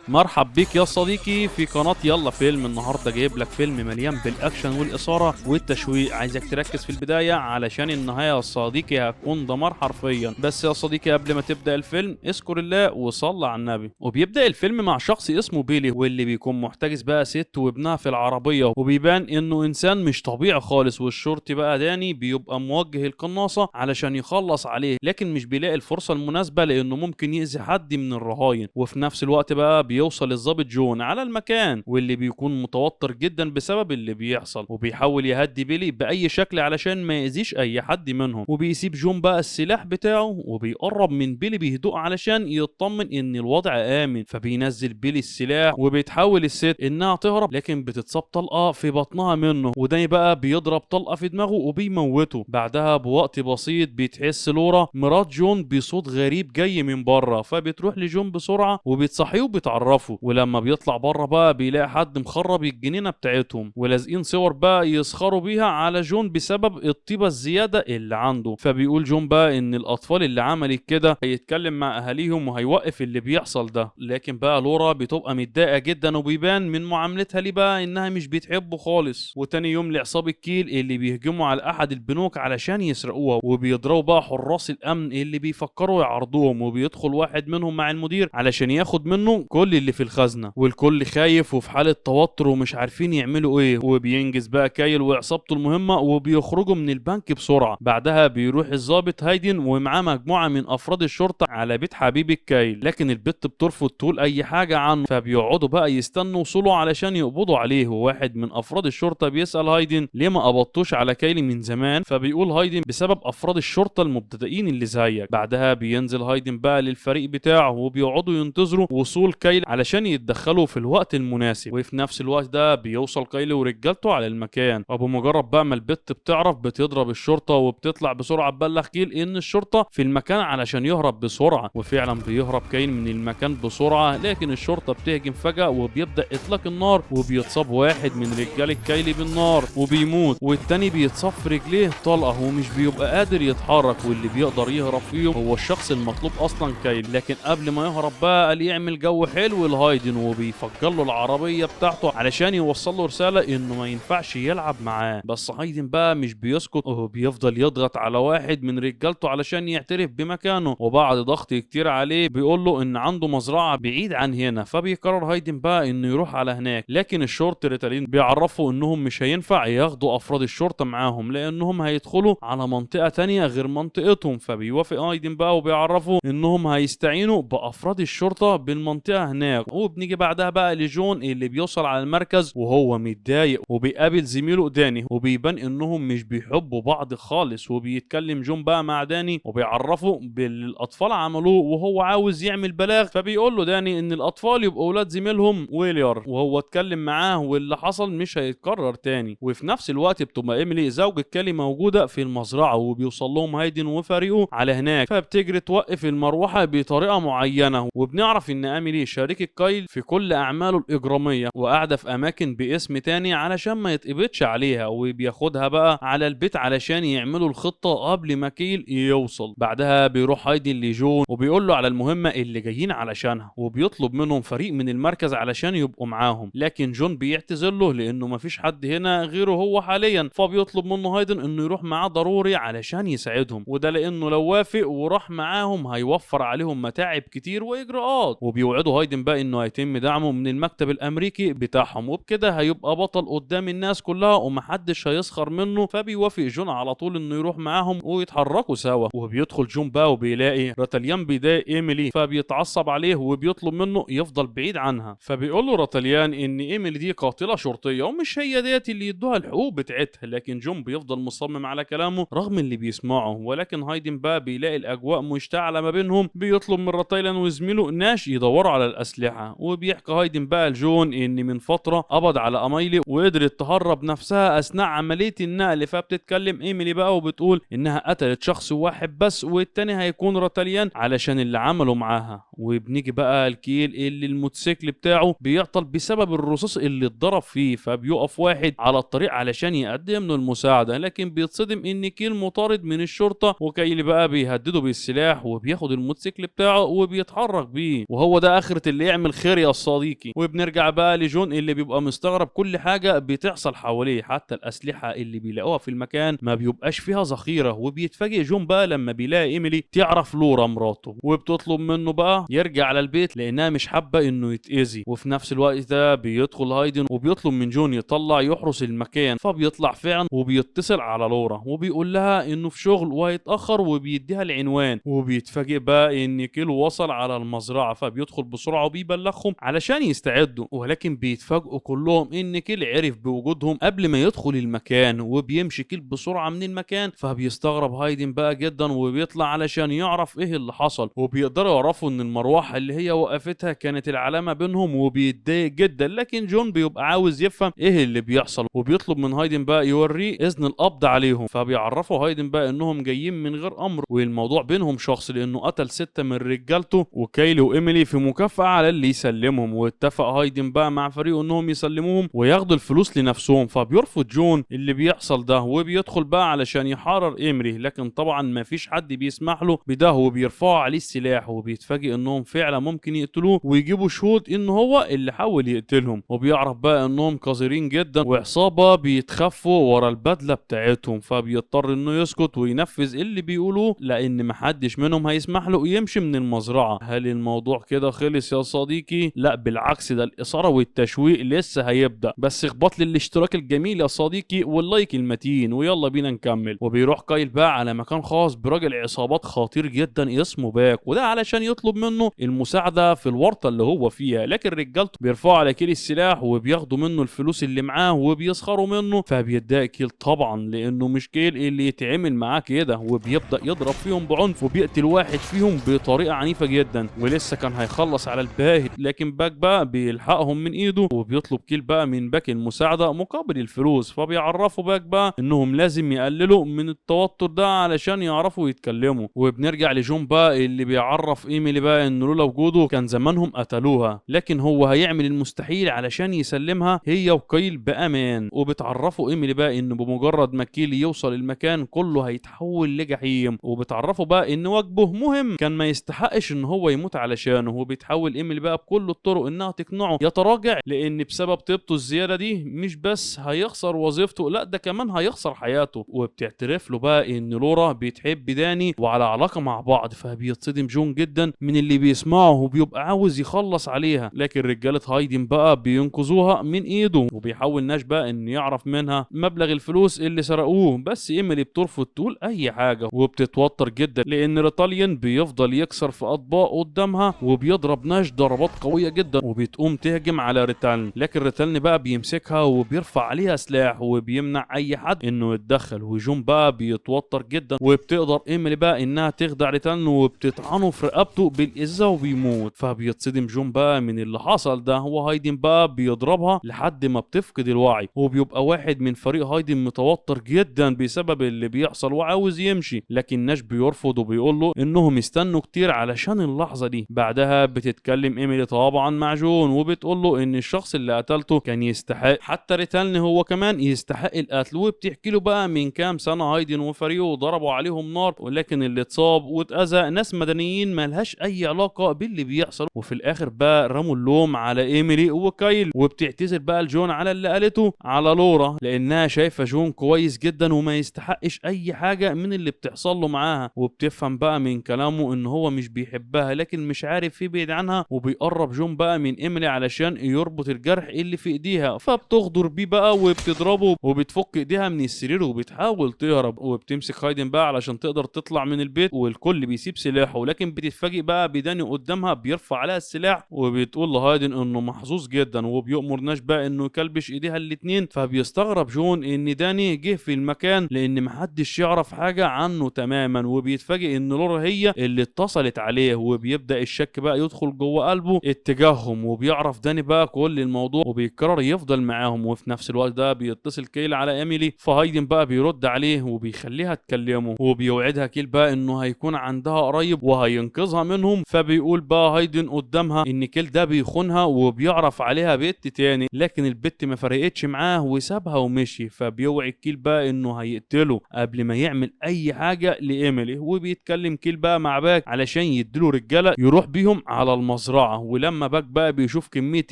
مرحب بيك يا صديقي في قناة يلا فيلم. النهاردة جايب لك فيلم مليان بالأكشن والإثارة والتشويق. عايزك تركز في البداية علشان النهاية يا صديقي هتكون دمار حرفيا. بس يا صديقي قبل ما تبدأ الفيلم اذكر الله وصل على النبي. وبيبدأ الفيلم مع شخص اسمه بيلي، واللي بيكون محتجز بقى ست وابنها في العربية، وبيبان انه انسان مش طبيعي خالص. والشرطي بقى داني بيبقى موجه القناصة علشان يخلص عليه، لكن مش بيلاقي الفرصة المناسبة لانه ممكن يأذي حد من الرهاين. وفي نفس الوقت بقى بيوصل الضابط جون على المكان، واللي بيكون متوتر جدا بسبب اللي بيحصل، وبيحاول يهدي بيلي بأي شكل علشان ما يأذيش أي حد منهم. وبيسيب جون بقى السلاح بتاعه وبيقرب من بيلي بهدوء علشان يطمن إن الوضع آمن. فبينزل بيلي السلاح وبتحاول الست إنها تهرب، لكن بتتصاب طلقة في بطنها منه، وداني بقى بيضرب طلقة في دماغه وبيموته. بعدها بوقت بسيط بتحس لورا مرات جون بصوت غريب جاي من بره، فبتروح لجون بسرعة وبتصحيه وبتعرفه. ولما بيطلع بره بقى بيلاقي حد مخرب الجنينه بتاعتهم ولازقين صور بقى يسخروا بيها على جون بسبب الطيبه الزياده اللي عنده. فبيقول جون بقى ان الاطفال اللي عملت كده هيتكلم مع اهاليهم وهيوقف اللي بيحصل ده. لكن بقى لورا بتبقى متضايقه جدا، وبيبان من معاملتها ليه بقى انها مش بتحبه خالص. وتاني يوم لعصابه كيل اللي بيهجموا على احد البنوك علشان يسرقوها، وبيضربوا بقى حراس الامن اللي بيفكروا يعرضوهم. وبيدخل واحد منهم مع المدير علشان ياخد منه كل اللي في الخزنه، والكل خايف وفي حاله توتر ومش عارفين يعملوا ايه. وبينجز بقى كايل وعصابته المهمه وبيخرجوا من البنك بسرعه. بعدها بيروح الضابط هايدن ومعاه مجموعه من افراد الشرطه على بيت حبيب الكايل، لكن البت بترفض تقول اي حاجه عنه. فبيقعدوا بقى يستنوا وصوله علشان يقبضوا عليه. وواحد من افراد الشرطه بيسال هايدن ليه ما قبضتوش على كايل من زمان. فبيقول هايدن بسبب افراد الشرطه المبتدئين اللي زيك. بعدها بينزل هايدن بقى للفريق بتاعه وبيقعدوا ينتظروا وصول كايل علشان يتدخلوا في الوقت المناسب. وفي نفس الوقت ده بيوصل كايل ورجالته على المكان، وبمجرد بقى ما البت بتعرف بتضرب الشرطه وبتطلع بسرعه تبلغ كيل ان الشرطه في المكان علشان يهرب بسرعه. وفعلا بيهرب كايل من المكان بسرعه، لكن الشرطه بتهجم فجاه وبيبدا اطلاق النار، وبيتصاب واحد من رجال كايل بالنار وبيموت، والتاني بيتصاب في رجليه طلقه ومش بيبقى قادر يتحرك. واللي بيقدر يهرب فيهم هو الشخص المطلوب اصلا كايل. لكن قبل ما يهرب بقى قال يعمل جو حلو لهايدن، وبيفجر له العربيه بتاعته علشان يوصل له رساله انه ما ينفعش يلعب معاه. بس هايدن بقى مش بيسكت وبيفضل يضغط على واحد من رجالته علشان يعترف بمكانه. وبعد ضغط كتير عليه بيقول له ان عنده مزرعه بعيد عن هنا. فبيقرر هايدن بقى انه يروح على هناك، لكن الشرطه ريتالين بيعرفوا انهم مش هينفع ياخدوا افراد الشرطه معاهم لانهم هيدخلوا على منطقه تانية غير منطقتهم. فبيوافق هايدن بقى وبيعرفوا انهم هيستعينوا بافراد الشرطه بالمنطقه هناك. وبنيجي بعدها بقى لجون اللي بيوصل على المركز وهو متضايق، وبيقابل زميله داني وبيبان انهم مش بيحبوا بعض خالص. وبيتكلم جون بقى مع داني وبيعرفه بالاطفال عملوه وهو عاوز يعمل بلاغ. فبيقول له داني ان الاطفال يبقوا اولاد زميلهم ويليار، وهو اتكلم معاه واللي حصل مش هيتكرر تاني. وفي نفس الوقت بتبقى ايميلي زوجة كالي موجوده في المزرعه، وبيوصل لهم هايدن وفريقه على هناك. فبتجري توقف المروحه بطريقه معينه، وبنعرف ان ايميلي شريكة كايل في كل اعماله الاجراميه، وقاعده في اماكن باسم تاني علشان ما يتقبضش عليها. وبياخدها بقى على البيت علشان يعملوا الخطه قبل ما كيل يوصل. بعدها بيروح هايدن لجون وبيقول له على المهمه اللي جايين علشانها، وبيطلب منهم فريق من المركز علشان يبقوا معاهم. لكن جون بيعتذر له لانه مفيش حد هنا غيره هو حاليا. فبيطلب منه هايدن انه يروح معاه ضروري علشان يساعدهم، وده لانه لو وافق وراح معاهم هيوفر عليهم متاعب كتير واجراءات. وبيوعدوا هايدن بقى انه هيتم دعمه من المكتب الامريكي بتاعهم، وبكده هيبقى بطل قدام الناس كلها ومحدش هيسخر منه. فبيوافق جون على طول انه يروح معاهم ويتحركوا سوا. وبيدخل جون بقى وبيلاقي راتاليان بيضايق ايميلي، فبيتعصب عليه وبيطلب منه يفضل بعيد عنها. فبيقول له راتاليان ان ايميلي دي قاتله شرطيه ومش هي ديت اللي يدوها الحقوق بتاعتها. لكن جون بيفضل مصمم على كلامه رغم اللي بيسمعه. ولكن هايدن بقى بيلاقي الاجواء مشتعله ما بينهم، بيطلب من راتاليان وزميله ناش يدوروا على الاسلحه. وبيحكي هايدن بقى لجون ان من فتره قبض على امايلي وقدرت تهرب نفسها اثناء عمليه النقل. فبتتكلم ايميلي بقى وبتقول انها قتلت شخص واحد بس، والتاني هيكون راتاليان علشان اللي عمله معاها. وبنيجي بقى الكيل اللي الموتوسيكل بتاعه بيعطل بسبب الرصاص اللي اتضرب فيه. فبيقف واحد على الطريق علشان يقدم له المساعده، لكن بيتصدم ان كيل مطارد من الشرطه. وكيل بقى بيهدده بالسلاح وبياخد الموتوسيكل بتاعه وبيتحرك بيه. وهو ده اخرة اللي يعمل خير يا صديقي. وبنرجع بقى لجون اللي بيبقى مستغرب كل حاجه بتحصل حواليه، حتى الاسلحه اللي بيلاقوها في المكان ما بيبقاش فيها ذخيره. وبيتفاجئ جون بقى لما بيلاقي ايميلي تعرف لورا مراته، وبتطلب منه بقى يرجع على البيت لانها مش حابه انه يتاذي. وفي نفس الوقت ده بيدخل هايدن وبيطلب من جون يطلع يحرس المكان، فبيطلع فعلا وبيتصل على لورا وبيقول لها انه في شغل وهيتاخر وبيديها العنوان. وبيتفاجئ بقى ان كيلو وصل على المزرعه، فبيدخل بسرعه وبيبلغهم علشان يستعدوا. ولكن بيتفاجئوا كلهم ان كيل عرف بوجودهم قبل ما يدخل المكان، وبيمشي كيل بسرعه من المكان. فبيستغرب هايدن بقى جدا وبيطلع علشان يعرف ايه اللي حصل، وبيقدروا يعرفوا ان المروحه اللي هي وقفتها كانت العلامه بينهم. وبيتضايق جدا، لكن جون بيبقى عاوز يفهم ايه اللي بيحصل، وبيطلب من هايدن بقى يوريه اذن القبض عليهم. فبيعرفوا هايدن بقى انهم جايين من غير امر، والموضوع بينهم شخص لانه قتل 6 من رجالته وكايلي وايميلي في مكافأة على اللي يسلمهم. واتفق هايدن بقى مع فريقه انهم يسلموهم وياخدوا الفلوس لنفسهم. فبيرفض جون اللي بيحصل ده وبيدخل بقى علشان يحرر ايميلي، لكن طبعا ما فيش حد بيسمح له بده، وبيرفعوا عليه السلاح. وبيتفاجئ انهم فعلا ممكن يقتلوه ويجيبوا شهود ان هو اللي حاول يقتلهم. وبيعرف بقى انهم قذرين جدا وعصابة بيتخفوا ورا البدلة بتاعتهم. فبيضطر انه يسكت وينفذ اللي بيقولوه لان محدش منهم هيسمح له يمشي من المزرعة. هل الموضوع كده خلص يا صديقي؟ لا بالعكس، ده الإثارة والتشويق لسه هيبدأ. بس اخبط لي الاشتراك الجميل يا صديقي واللايك المتين، ويلا بينا نكمل. وبيروح كايل بقى على مكان خاص براجل عصابات خطير جدا اسمه باك، وده علشان يطلب منه المساعدة في الورطة اللي هو فيها. لكن رجالته بيرفعوا على كيل السلاح وبياخدوا منه الفلوس اللي معاه وبيسخروا منه. فبيتضايق كيل طبعا لانه مش كيل اللي يتعامل معاه كده، وبيبدأ يضرب فيهم بعنف وبيقتل واحد فيهم بطريقة عنيفة جدا. ولسه كان هيخلص على الباقي، لكن باك بقى بيلحقهم من ايده، وبيطلب كيل بقى من باك المساعدة مقابل الفلوس. فبيعرفوا باك بقى انهم لازم يقللوا من التوتر ده علشان يعرفوا يتكلموا. وبنرجع لجون بقى اللي بيعرف ايميلي بقى انه لولا وجوده كان زمانهم قتلوها، لكن هو هيعمل المستحيل علشان يسلمها هي وكيل بامان. وبتعرفوا ايميلي بقى انه بمجرد ما كيل يوصل المكان كله هيتحول لجحيم. وبتعرفوا بقى ان واجبه مهم كان ما يستحقش ان هو يموت علشانه. وبتحاول ايميلي بقى بكل الطرق انها تقنعه يتراجع، لان بسبب طيبته الزياده دي مش بس هيخسر وظيفته، لا ده كمان هيخسر حياته. وبتعترف له بقى ان لورا بتحب داني وعلى علاقه مع بعض. فبيتصدم جون جدا من اللي بيسمعه وبيبقى عاوز يخلص عليها، لكن رجاله هايدن بقى بينقذوها من ايده. وبيحاول ناش بقى انه يعرف منها مبلغ الفلوس اللي سرقوه، بس ايميلي بترفض تقول اي حاجه. وبتتوتر جدا لان ريتاليان بيفضل يكسر في اطباق قدامها وبيضرب ناش ضربات قويه جدا، وبتقوم تهجم على ريتالن. لكن ريتالن بقى بيمسكها وبيرفع عليها سلاح وبيمنع اي حد انه يتدخل. وجون بقى بيتوتر جدا، وبتقدر ايميلي بقى انها تخدع ريتالن وبتطعنه في رقبته بالازازه وبيموت. فبيتصدم جون بقى من اللي حصل ده، وهايدن بقى بيضربها لحد ما بتفقد الوعي. وبيبقى واحد من فريق هايدن متوتر جدا بسبب اللي بيحصل وعاوز يمشي، لكن ناش بيرفض وبيقول له انهم يستنوا كتير علشان اللحظه دي. بعدها بتتكلم ايميلي طبعا مع جون وبتقول له ان الشخص اللي قتلته كان يستحق، حتى ريتالن هو كمان يستحق القتل. وبتحكي له بقى من كام سنه هايدن وفريقه ضربوا عليهم نار، ولكن اللي اتصاب واتاذى ناس مدنيين مالهاش اي علاقه باللي بيحصل. وفي الاخر بقى رموا اللوم على ايميلي وكايل. وبتعتذر بقى لجون على اللي قالته على لورا لانها شايفه جون كويس جدا وما يستحقش اي حاجه من اللي بتحصل له معاها. وبتفهم بقى من كلامه ان هو مش بيحبها لكن مش عارف يبعد عنها. وبيقرب جون بقى من ايميلي علشان يربط الجرح اللي في ايديها، فبتغدر بيه بقى وبتضربه وبتفك ايديها من السرير وبتحاول تهرب. وبتمسك هايدن بقى علشان تقدر تطلع من البيت، والكل بيسيب سلاحه. لكن بتتفاجئ بقى بداني قدامها بيرفع عليها السلاح، وبتقول لهايدن انه محظوظ جدا وبيأمر ناش بقى انه يكلبش ايديها الاتنين. فبيستغرب جون ان داني جه في المكان لان محدش يعرف حاجه عنه تماما. وبيتفاجئ ان لورا هي اللي اتصلت عليه، وبيبدأ الشك بقى يدخل جوه قلبه اتجاههم. وبيعرف داني بقى كل الموضوع وبيقرر يفضل معاهم. وفي نفس الوقت ده بيتصل كيل على ايميلي، فهايدن بقى بيرد عليه وبيخليها تكلمه، وبيوعدها كيل بقى انه هيكون عندها قريب وهينقذها منهم. فبيقول بقى هايدن قدامها ان كيل ده بيخونها وبيعرف عليها بنت تاني، لكن البت ما فرقتش معاه وسابها ومشي. فبيوعد كيل بقى انه هيقتله قبل ما يعمل اي حاجه لايميلي. وبيتكلم كيل بقى مع باك علشان يديله رجاله يروح بيهم على المزرعه المزرعة. ولما باك بقى بيشوف كمية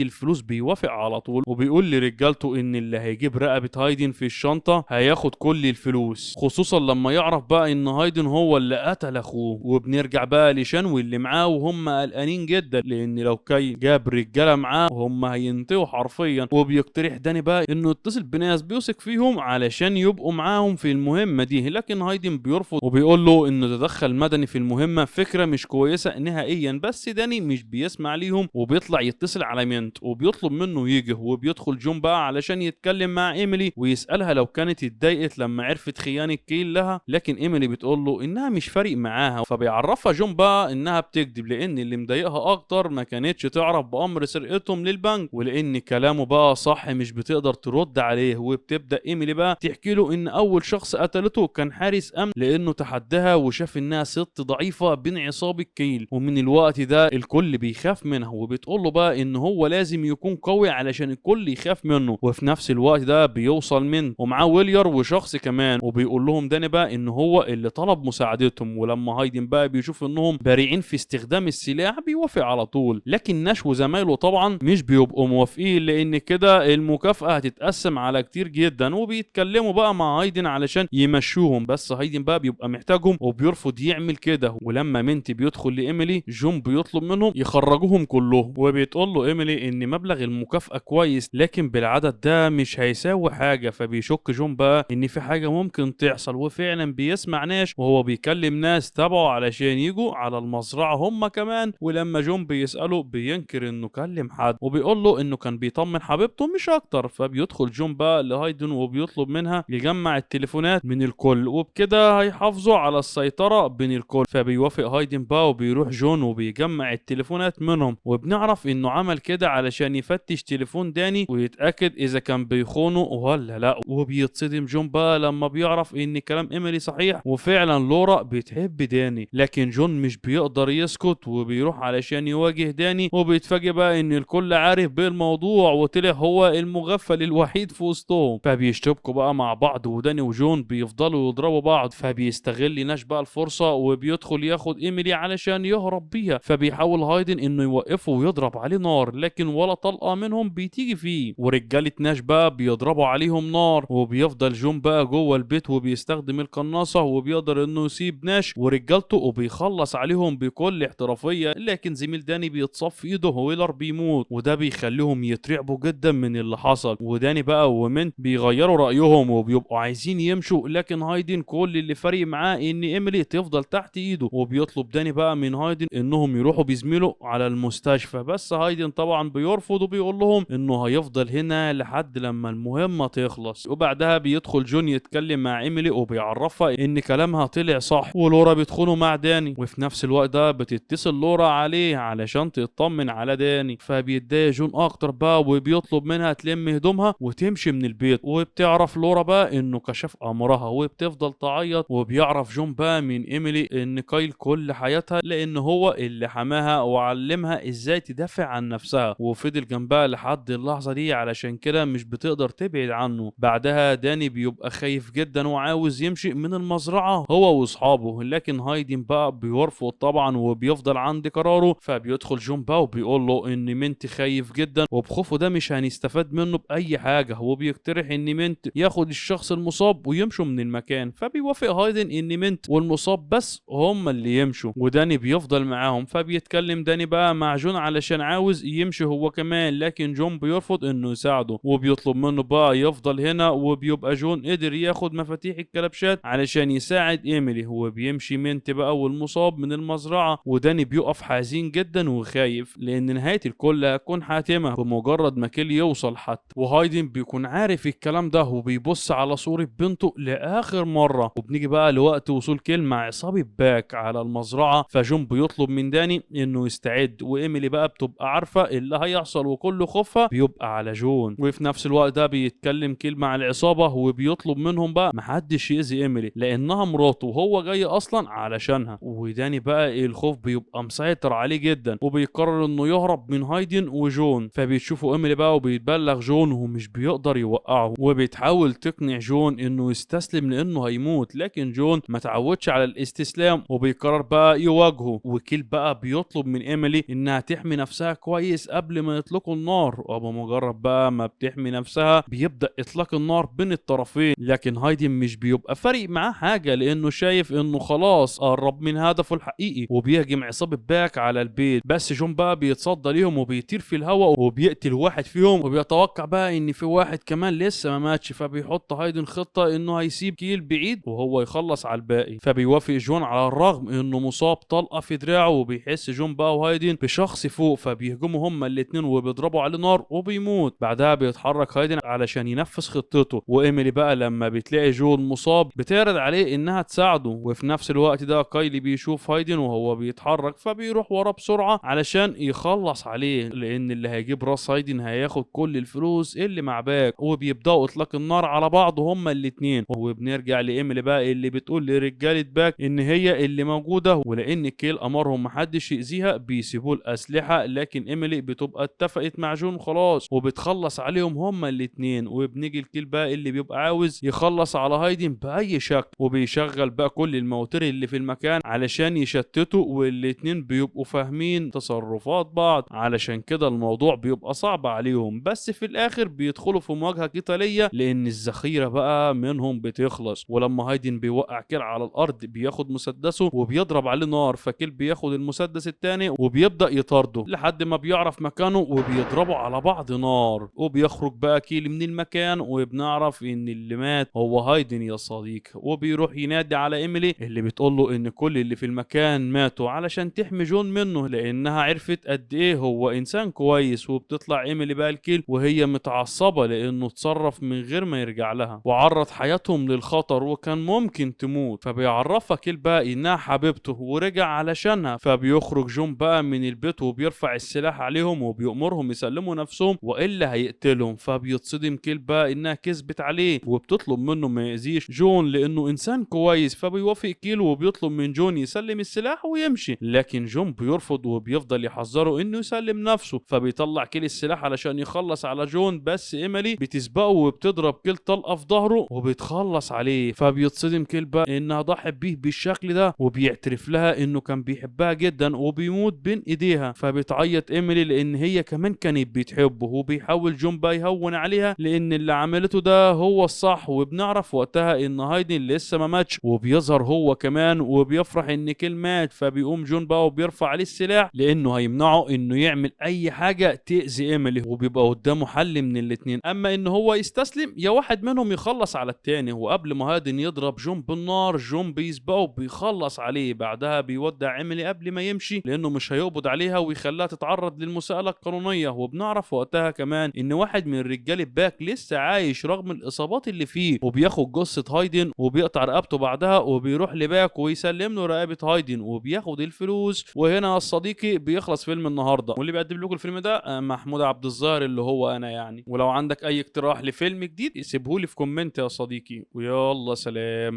الفلوس بيوافق على طول، وبيقول لرجالته ان اللي هيجيب رقبة هايدن في الشنطة هياخد كل الفلوس، خصوصا لما يعرف بقى ان هايدن هو اللي قتل اخوه. وبنرجع بقى لشان واللي معاه وهم قلقانين جدا، لان لو كاي جاب رجالة معاه وهم هينتهوا حرفيا. وبيقترح داني بقى انه يتصل بناس بيثق فيهم علشان يبقوا معاهم في المهمة دي، لكن هايدن بيرفض وبيقول له انه تدخل مدني في المهمة فكرة مش كويسة نهائيا. بس داني مش بيسمع ليهم وبيطلع يتصل على مينت وبيطلب منه يجي. وبيدخل جون بقى علشان يتكلم مع ايميلي ويسألها لو كانت اتضايقت لما عرفت خيانة كيل لها، لكن ايميلي بتقول له انها مش فارق معاها. فبيعرفها جون بقى انها بتكذب، لان اللي مضايقها اكتر ما كانتش تعرف بامر سرقتهم للبنك، ولان كلامه بقى صح مش بتقدر ترد عليه. وبتبدا ايميلي بقى تحكي له ان اول شخص قتلته كان حارس امن، لانه تحداها وشاف انها ست ضعيفه بين عصابه كيل، ومن الوقت ده الكل بيخاف منها. وبتقول له بقى ان هو لازم يكون قوي علشان الكل يخاف منه. وفي نفس الوقت ده بيوصل من ومعاه ويليار وشخص كمان، وبيقول لهم داني بقى ان هو اللي طلب مساعدتهم. ولما هايدن بقى بيشوف انهم بارعين في استخدام السلاح بيوافق على طول، لكن ناش وزمايله طبعا مش بيبقوا موافقين، لان كده المكافأة هتتقسم على كتير جدا. وبيتكلموا بقى مع هايدن علشان يمشوهم، بس هايدن بقى بيبقى محتاجهم وبيرفض يعمل كده. ولما منتي بيدخل لإيميلي جون بيطلب منهم يخرجوهم كلهم، وبيتقول له إيميلي ان مبلغ المكافأة كويس لكن بالعدد ده مش هيساوي حاجة. فبيشك جون بقى ان في حاجة ممكن تحصل، وفعلا بيسمع ناش وهو بيكلم ناس تبعه علشان يجوا على المزرعة هم كمان. ولما جون بيسأله بينكر انه كلم حد، وبيقول له انه كان بيطمن حبيبته مش اكتر. فبيدخل جون بقى لهايدن وبيطلب منها يجمع التليفونات من الكل، وبكده هيحافظوا على السيطرة بين الكل. فبيوافق هايدن بقى وبيروح جون وبيجمع التليفونات منهم. وبنعرف انه عمل كده علشان يفتش تليفون داني ويتأكد اذا كان بيخونه ولا لا. وبيتصدم جون بقى لما بيعرف ان كلام ايميلي صحيح وفعلا لورا بتحب داني، لكن جون مش بيقدر يسكت وبيروح علشان يواجه داني. وبيتفاجئ بقى ان الكل عارف بالموضوع وطلع هو المغفل الوحيد في وسطهم. فبيشتبكوا بقى مع بعض وداني وجون بيفضلوا يضربوا بعض. فبيستغل ناش بقى الفرصة وبيدخل ياخد ايميلي علشان يهرب بيها. فبيحاول هايدن انه يوقفه ويضرب عليه نار، لكن ولا طلقة منهم بتيجي فيه. ورجالة ناش بقى بيضربوا عليهم نار، وبيفضل جون بقى جوه البيت وبيستخدم القناصة وبيقدر انه يسيب ناش ورجالته وبيخلص عليهم بكل احترافية. لكن زميل داني بيتصف في ايده ويلر بيموت، وده بيخليهم يترعبوا جدا من اللي حصل. وداني بقى ومنت بيغيروا رأيهم وبيبقوا عايزين يمشوا، لكن هايدن كل اللي فارق معاه ان ايميلي تفضل تحت ايده. وبيطلب داني بقى من هايدن انهم يروحوا بيزميله على المستشفى، بس هايدن طبعا بيرفض وبيقول لهم انه هيفضل هنا لحد لما المهمة تخلص. وبعدها بيدخل جون يتكلم مع ايميلي وبيعرفها ان كلامها طلع صح ولورا بتخونه مع داني. وفي نفس الوقت ده بتتصل لورا عليه علشان تطمن على داني. فبيتضايق جون اكتر بقى وبيطلب منها تلم هدومها وتمشي من البيت. وبتعرف لورا بقى انه كشف امرها وبتفضل تعيط. وبيعرف جون بقى من ايميلي ان كايل كل حياتها لان هو اللي حماها وعلمها ازاي تدافع عن نفسها، وفضل جنبها لحد اللحظة دي علشان كده مش بتقدر تبعد عنه. بعدها داني بيبقى خايف جدا وعاوز يمشي من المزرعة هو واصحابه، لكن هايدن بقى بيرفض طبعا وبيفضل عند قراره. فبيدخل جون بقى وبيقول له ان منت خايف جدا وبخوفه ده مش هنستفاد منه باي حاجة، وبيقترح ان منت ياخد الشخص المصاب ويمشوا من المكان. فبيوافق هايدن ان منت والمصاب بس هم اللي يمشوا وداني بيفضل معاهم. فبيتكلم داني بقى مع جون علشان عاوز يمشي هو كمان، لكن جون بيرفض انه يساعده وبيطلب منه بقى يفضل هنا. وبيبقى جون قدر ياخد مفاتيح الكلبشات علشان يساعد ايميلي. هو بيمشي منت بقى والمصاب من المزرعة، وداني بيقف حزين جدا وخايف لان نهاية الكل هتكون حاتمة بمجرد ما كيل يوصل حتى. وهايدن بيكون عارف الكلام ده وبيبص على صورة بنته لاخر مرة. وبنيجي بقى لوقت وصول كيل مع عصابة باك على المزرعة. فجون بيطلب من داني انه يستعد، وايميلي بقى بتبقى عارفة اللي هيحصل وكل خوفها بيبقى على جون. وفي نفس الوقت ده بيتكلم كيل مع العصابة وبيطلب منهم بقى محدش يأذي ايميلي لانها مراته وهو جاي اصلا علشانها. وداني بقى الخوف بيبقى مسيطر عليه جدا وبيقرر انه يهرب من هايدن وجون. فبيشوفوا ايميلي بقى وبيتبلغ جون ومش بيقدر يوقعه، وبتحاول تقنع جون انه يستسلم لانه هيموت، لكن جون ما تعودش على الاستسلام وبيقرر بقى يواجهه. وكيل بقى بيطلب من ايميلي انها تحمي نفسها كويس قبل ما يطلقوا النار، وبمجرد بقى ما بتحمي نفسها بيبدأ اطلاق النار بين الطرفين. لكن هايدن مش بيبقى فارق معاه حاجة لانه شايف انه خلاص قرب من هدفه الحقيقي، وبيهجم عصابة باك على البيت. بس جون بقى بيتصدى ليهم وبيطير في الهواء وبيقتل واحد فيهم، وبيتوقع بقى ان في واحد كمان لسه ما ماتش، فبيحط هايدن خطة انه هيسيب كيل بعيد وهو يخلص على الباقي. فبيوافق جون على الرغم انه مصاب طلقة في دراعه، وبيحس جون بقى وهايدن بشخص فوق، فبيهجموا هما الاتنين وبيضربوا عليه نار وبيموت. بعدها بيتحرك هايدن علشان ينفذ خطته، وايميلي بقى لما بتلاقي جون مصاب بتعرض عليه انها تساعده. وفي نفس الوقت ده كايلي بيشوف هايدن وهو بيتحرك، فبيروح وراه بسرعة علشان يخلص عليه، لان اللي هيجيب راس هايدن هياخد كل الفلوس اللي مع باك. وبيبداوا اطلاق النار على بعض هما الاتنين، وبنرجع لايميلي بقى اللي بتقول لرجالة باك ان هي اللي موجودة، ولان كيل امرهم محدش يأذيها بيسيبوا الاسلحة. لكن ايميلي بتبقى اتفقت مع جون خلاص وبتخلص عليهم هما الاتنين. وبنيجي الكيل بقى اللي بيبقى عاوز يخلص على هايدن باي شكل، وبيشغل بقى كل المواتير اللي في المكان علشان يشتتوا، والاتنين بيبقوا فاهمين تصرفات بعض، علشان كده الموضوع بيبقى صعب عليهم. بس في الاخر بيدخلوا في مواجهة قتالية لان الذخيرة بقى منهم بتخلص. ولما هايدن بيوقع كيل على الارض بياخد مسدسه وبيضرب عليه نار، فكيل بياخد المسدس التاني وبيبدأ يطارده لحد ما بيعرف مكانه وبيضربوا على بعض نار. وبيخرج بقى كيل من المكان وبنعرف ان اللي مات هو هايدن يا صديقي. وبيروح ينادي على ايميلي اللي بتقول له ان كل اللي في المكان ماتوا علشان تحمي جون منه، لانها عرفت قد ايه هو انسان كويس. وبتطلع ايميلي بقى الكيل وهي متعصبة لانه اتصرف من غير ما يرجع لها وعرض حياتهم للخطر وكان ممكن تموت. فبيعرفها كيل بقى انها حبيبته ورجع علشانها. فبيخرج جون بقى من البيت وبيرفع السلاح عليهم وبيأمرهم يسلموا نفسهم والا هيقتلهم. فبيتصدم كيل بقى انها كذبت عليه وبتطلب منه ما يأذيش جون لانه انسان كويس. فبيوافق كيل وبيطلب من جون يسلم السلاح ويمشي، لكن جون بيرفض وبيفضل يحذره انه يسلم نفسه. فبيطلع كيل السلاح علشان يخلص على جون، بس ايميلي بتسبقه وبتضرب كيل طلقه في ظهره وبيتخلص عليه. فبيتصدم كيل بقى انها ضحت بيه بالشكل ده وبيعترف لها انه كان بيحبها جدا وبيموت بين ايديها. فبتعيط ايميلي لان هي كمان كانت بتحبه، وبيحاول جون بقى يهون عليها لان اللي عملته ده هو الصح. وبنعرف وقتها ان هايدن لسه ما ماتش، وبيظهر هو كمان وبيفرح ان كيل مات. فبيقوم جون بقى وبيرفع عليه السلاح لانه هيمنعه انه يعمل اي حاجه تاذي ايميلي، وبيبقى قدامه حل من الاتنين، اما ان هو يستسلم يا واحد منهم يخلص على التاني. وقبل ما هايدن يضرب جون بالنار جون بيسبقه وبيخلص عليه. بعدها بيودع ايميلي قبل ما يمشي لانه مش هيقبض عليها ويخليها تتعرض للمساءله القانونيه. وبنعرف وقتها كمان ان واحد من رجال باك لسه عايش رغم الاصابات اللي فيه، وبياخد جثه هايدن وبيقطع رقبته بعدها وبيروح لباك ويسلم له رقبه هايدن وبياخد الفلوس. وهنا يا صديقي بيخلص فيلم النهارده، واللي بيقدم لكم الفيلم ده محمود عبد الظاهر اللي هو انا يعني. ولو عندك اي اقتراح لفيلم جديد سيبهولي في كومنت يا صديقي، ويلا سلام.